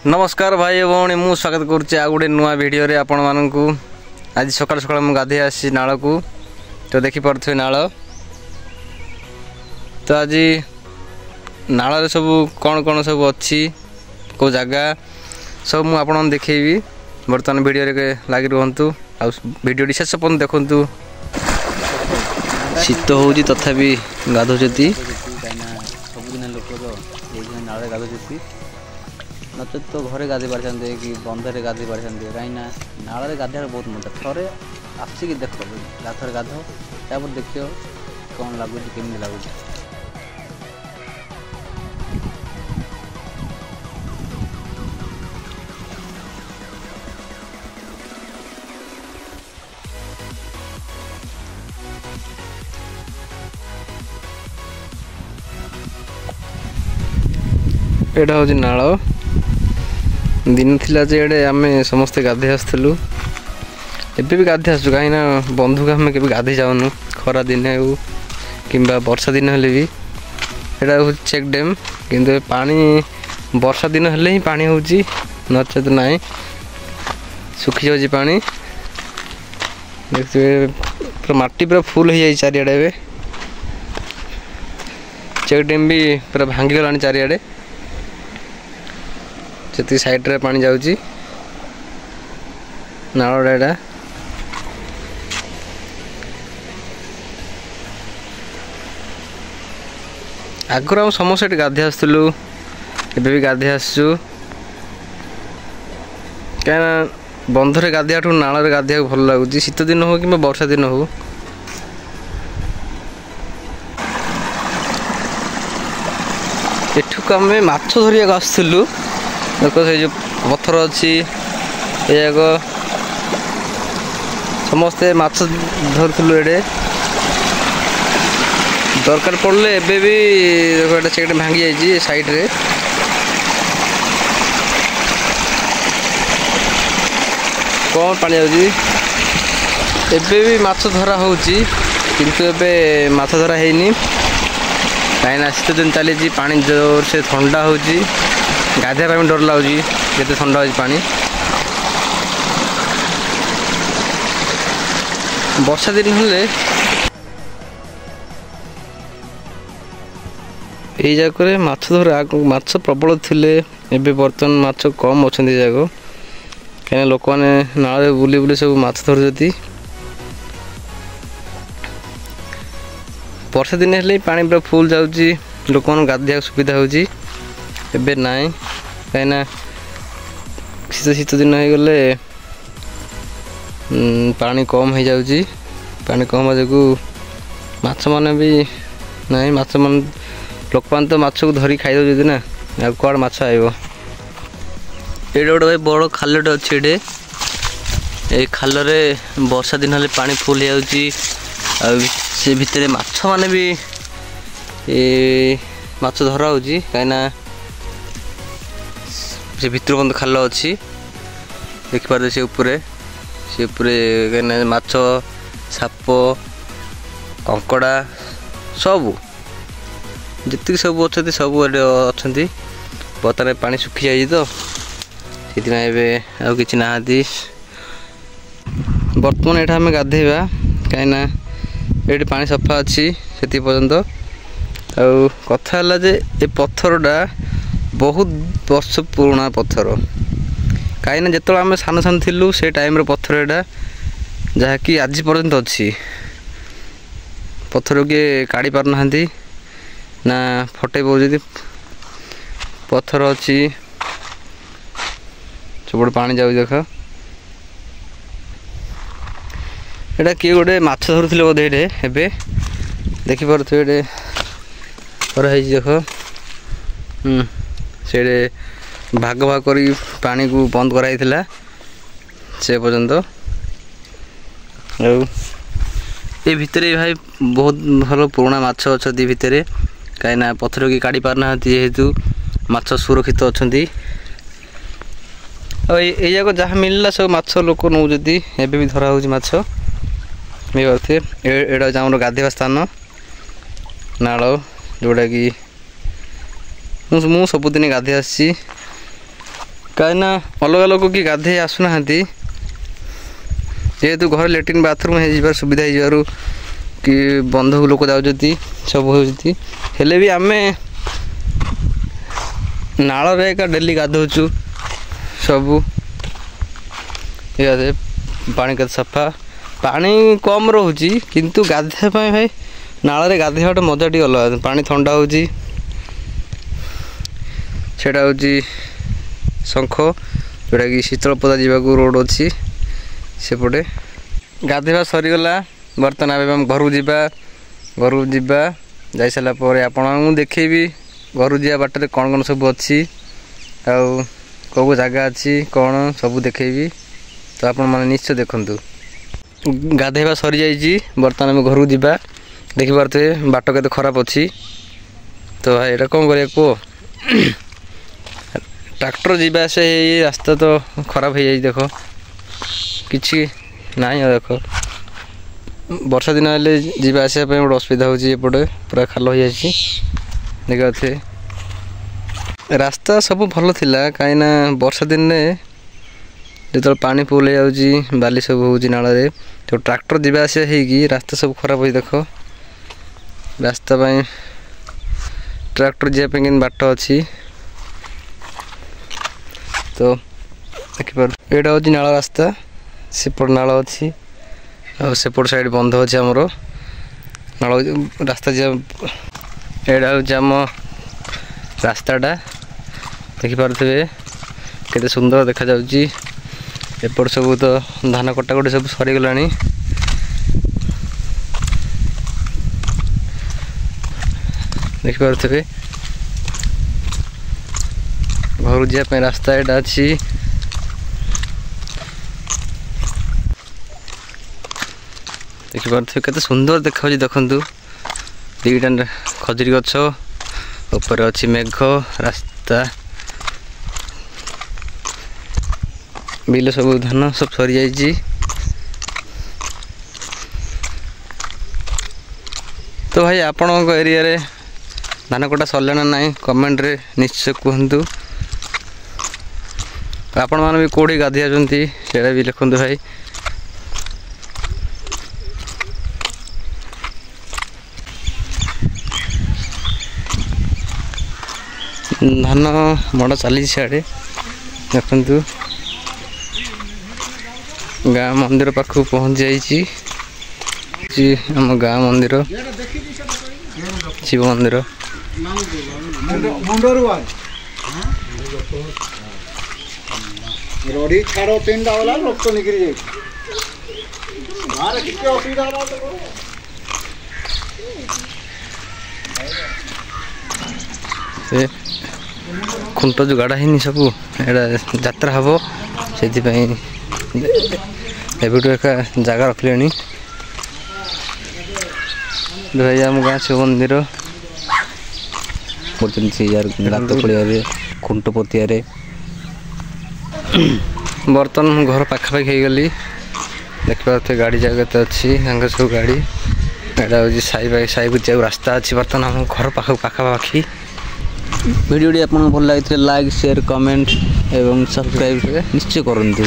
नमस्कार भाई भौणी मु स्वागत करुच्चे आ गोटे नुआ वीडियो रे आपण मानकु आज सकाळ सकाळ मु गाधे आसी नाळ को तो देखि पड़थे नाळ तो आज नाळ रे सब कोन कोन सब अछि को जगह सब मु आपण देखैबी वर्तमान वीडियो रे लागि रहंतु आ वीडियो शेष पन देखंतु शीत होउजी तथापि गाधोजती सबुदिन लोक तो नाले गाधोजती नचेत तो घरे गाधे पारे कि बंधे गाधे पारे कहीं नाल गाधे बहुत मजा थे आसिक देख गाथर गाध तापर देख कौन लगुच केमी लगुच एटा हूँ नाल दिन थिला जे एडे आमे समस्ते गाधे आसलु एबे भी गाधे आसु कहीं बंधु को आम के गाधे जाऊनु खरा दिन हो कि वर्षा दिन हेले भी एटा हूँ चेक डैम किंतु पानी वर्षा दिन हेले ही पानी होची नचेत ना सुखी जाऊँ पानी देखिए पूरा माटी पूरा फुल हो जाए चारिआडे चेक डैम भी पूरा भांगी गलानी चारिआडे से साइड रे पानी जाऊँगी नाड़ा आगर हम समस्त गाधे आसलु एबे भी गाधे आसु कहीं बंधरे गाधिया ठू नाल गाधिया भल लगुच शीत दिन हो कि वर्षा दिन हो एठू आम माछ धरिया आसलु देखो से जो पत्थर अच्छी एक समस्ते माछ धरलु एडे दरकार पड़े एबे भी देखो चेक भांगी जाइए साइड रे कौन पानी जाऊँगी एबे भी माछ धरा होची किंतु एबे माछ धरा हैनी कहीं शीत दिन चली पानी जोर से ठंडा होची गाधिया भी डर लगुच जिते ठंडा हो पानी वर्षा दिन हेले यही जगह माछ धरा माछ प्रबल थिले एबे बर्तमान माछ कम अच्छा जगह कहीं लोक मैंने नाले बुली बुली सब माछ धरती वर्षा दिन हेले पानी पूरा फुल जाऊँगी लोक मैंने गाधिया सुविधा होची एबे नाई कहीं शीत शीत दिन हो गले पानी कम हो जाऊँगी पानी कम जो माछ माने भी नाई माछ मान लोक मान तो माछ को धरी खाई दे ना आ कौड़ माछ आइब ये गोटे भाई बड़ खालटे अच्छे ये ये खाल वर्षा दिन हेल्ले पानी फुल हो से भितर माछ माने भी माछ धरा हो कहीं से भितर बंद खाल अच्छी देखिपारे से उपरे कहीं माछ साप कंकड़ा सब जी सब अच्छा सब अच्छा बर्तमान पानी सुखी जाए तो से आ कि ना बर्तमान यहाँ आम गाधेवा कहीं ये पानी सफा अच्छी से पर्यंत आ कथा है जे ये पत्थरटा बहुत वर्ष पुराना पत्थर कहीं जो आम सान सान थिलु से टाइम पत्थर एटा जहाँकि आज पर्यंत अच्छी पत्थर किए काढ़ी पार ना फटे पड़े पत्थर अच्छी सब पानी जाऊ देख एटा किए गोटे माछ धरुले बोधे ये एबे देखिपे ये देख से भाग भाग कर पानी को बंद कराई से पर्यंत ये भितर भाई बहुत भल पुराना माछ अच्छा भितर कहीं पत्थर की काढ़ी पारना जेहेतु माछ सुरक्षित अच्छा ये जाक जहाँ मिलला सब माछ लोक नौकरी एबे भी धरा हो माछ एटा आम गाधेवा स्थान नाल जोड़ा कि मु सबुदिन गाधे आसी କାହିଁକିନା ଅଲଗା ଲୋକ କି ଗାଧେଇ ଆସୁନାହାନ୍ତି, ଯେହେତୁ ଘରେ ଲାଟ୍ରିନ୍ ବାଥରୁମ୍ ହେଇଯିବାର ସୁବିଧା ହେଇଯିବାରୁ କି ବନ୍ଧୁ ଲୋକ ଯାଉଛନ୍ତି ସବୁ ହେଉଛି, ହେଲେ ବି ଆମେ ନାଳରେ ଏକା ଡେଲି ଗାଧଉଛୁ ସବୁ। ଗାଧେ ପାଣି କେତେ ସଫା, ପାଣି କମ୍ ରହୁଛି କିନ୍ତୁ ଗାଧୋଇବା ପାଇଁ ଭାଇ ନାଳରେ ଗାଧୋଇବାଟା ମଜା ଟିକେ ଅଲଗା। ପାଣି ଥଣ୍ଡା ହେଉଛି, ସେଇଟା ହେଉଛି ଶଙ୍ଖ, ଯେଉଁଟାକି ଶୀତଳପଦା ଯିବାକୁ ରୋଡ଼ ଅଛି ସେପଟେ। ଗାଧୋଇବା ସରିଗଲା, ବର୍ତ୍ତମାନ ଏବେ ଆମେ ଘରକୁ ଯିବା। ଯାଇସାରିଲା ପରେ ଆପଣଙ୍କୁ ଦେଖେଇବି ଘରକୁ ଯିବା ବାଟରେ କ'ଣ କ'ଣ ସବୁ ଅଛି, ଆଉ କେଉଁ ଜାଗା ଅଛି କ'ଣ ସବୁ ଦେଖେଇବି, ତ ଆପଣମାନେ ନିଶ୍ଚୟ ଦେଖନ୍ତୁ। ଗାଧୋଇବା ସରିଯାଇଛି, ବର୍ତ୍ତମାନ ଆମେ ଘରକୁ ଯିବା। ଦେଖିପାରୁଥିବେ ବାଟ କେତେ ଖରାପ ଅଛି, ତ ଭାଇ ଏଇଟା କ'ଣ କରିବା କୁହ। ଟ୍ରାକ୍ଟର ଯିବା ଆସିବା ହେଇ ରାସ୍ତା ତ ଖରାପ ହେଇଯାଇଛି, ଦେଖ କିଛି ନାହିଁ। ଆଉ ଦେଖ ବର୍ଷା ଦିନ ହେଲେ ଯିବା ଆସିବା ପାଇଁ ଗୋଟେ ଅସୁବିଧା ହେଉଛି, ଏପଟେ ପୁରା ଖାଲ ହେଇଯାଇଛି। ଦେଖିପାରୁଥିବେ ରାସ୍ତା ସବୁ ଭଲ ଥିଲା, କାହିଁକିନା ବର୍ଷା ଦିନରେ ଯେତେବେଳେ ପାଣି ଫୁଲ ହେଇଯାଉଛି, ବାଲି ସବୁ ହେଉଛି ନାଳରେ, ତ ଟ୍ରାକ୍ଟର ଯିବା ଆସିବା ହେଇକି ରାସ୍ତା ସବୁ ଖରାପ ହେଇଛି। ଦେଖ ରାସ୍ତା ପାଇଁ ଟ୍ରାକ୍ଟର ଯିବା ପାଇଁ କିନ୍ତୁ ବାଟ ଅଛି, ତ ଦେଖିପାରୁ ଏଇଟା ହେଉଛି ନାଳ ରାସ୍ତା, ସେପଟ ନାଳ ଅଛି, ଆଉ ସେପଟ ସାଇଡ଼ ବନ୍ଧ ଅଛି ଆମର। ନାଳ ରାସ୍ତା ଯିବା, ଏଇଟା ହେଉଛି ଆମ ରାସ୍ତାଟା, ଦେଖିପାରୁଥିବେ କେତେ ସୁନ୍ଦର ଦେଖାଯାଉଛି। ଏପଟ ସବୁ ତ ଧାନ କଟାକଟି ସବୁ ସରିଗଲାଣି। ଦେଖିପାରୁଥିବେ ଘରକୁ ଯିବା ପାଇଁ ରାସ୍ତା ଏଇଟା ଅଛି। ଦେଖିପାରୁଥିବେ କେତେ ସୁନ୍ଦର ଦେଖାଯାଉଛି, ଦେଖନ୍ତୁ ଦୁଇଟା ଖଜୁରୀ ଗଛ, ଉପରେ ଅଛି ମେଘ, ରାସ୍ତା, ବିଲ ସବୁ ଧାନ ସବୁ ସରିଯାଇଛି। ତ ଭାଇ ଆପଣଙ୍କ ଏରିଆରେ ଧାନ କଟା ସରିଲା ନା ନାହିଁ କମେଣ୍ଟରେ ନିଶ୍ଚୟ କୁହନ୍ତୁ। ଆପଣମାନେ ବି କେଉଁଠି ଗାଧୋଇଛନ୍ତି ସେଇଟା ବି ଲେଖନ୍ତୁ ଭାଇ। ଧାନ ମଡ଼ା ଚାଲିଛି ସିଆଡ଼େ, ଦେଖନ୍ତୁ ଗାଁ ମନ୍ଦିର ପାଖକୁ ପହଞ୍ଚି ଯାଇଛି। ଆମ ଗାଁ ମନ୍ଦିର, ଶିବ ମନ୍ଦିର। ରଡ଼ି ଛାଡ଼ ତିନିଟା ଗଲା ଲୋକ ନିକିରି ଯାଇଛି। ଗାଁରେ କିଛି ଅସୁବିଧା ହେଲା ତ ସେ ଖୁଣ୍ଟ ଯେଉଁ ଗାଡ଼ା ହେଇନି ସବୁ, ଏଇଟା ଯାତ୍ରା ହେବ, ସେଥିପାଇଁ ଏବେଠୁ ଏକା ଜାଗା ରଖିଲେଣି। ଭାଇ ଆମ ଗାଁ ଶିବ ମନ୍ଦିର କରୁଛନ୍ତି, ସେ ଗାତ ଖୋଳିବାରେ, ଖୁଣ୍ଟ ପୋତିଆରେ। ବର୍ତ୍ତମାନ ମୁଁ ଘର ପାଖାପାଖି ହେଇଗଲି। ଦେଖିପାରୁଥିବେ ଗାଡ଼ି ଜାଗା କେତେ ଅଛି, ତାଙ୍କ ସବୁ ଗାଡ଼ି। ଏଇଟା ହେଉଛି ସାହିକୁ ଯିବାକୁ ରାସ୍ତା ଅଛି, ବର୍ତ୍ତମାନ ଆମ ଘର ପାଖାପାଖି। ଭିଡ଼ିଓଟି ଆପଣଙ୍କୁ ଭଲ ଲାଗିଥିଲେ ଲାଇକ୍, ସେୟାର, କମେଣ୍ଟ ଏବଂ ସବସ୍କ୍ରାଇବ୍ ନିଶ୍ଚୟ କରନ୍ତୁ।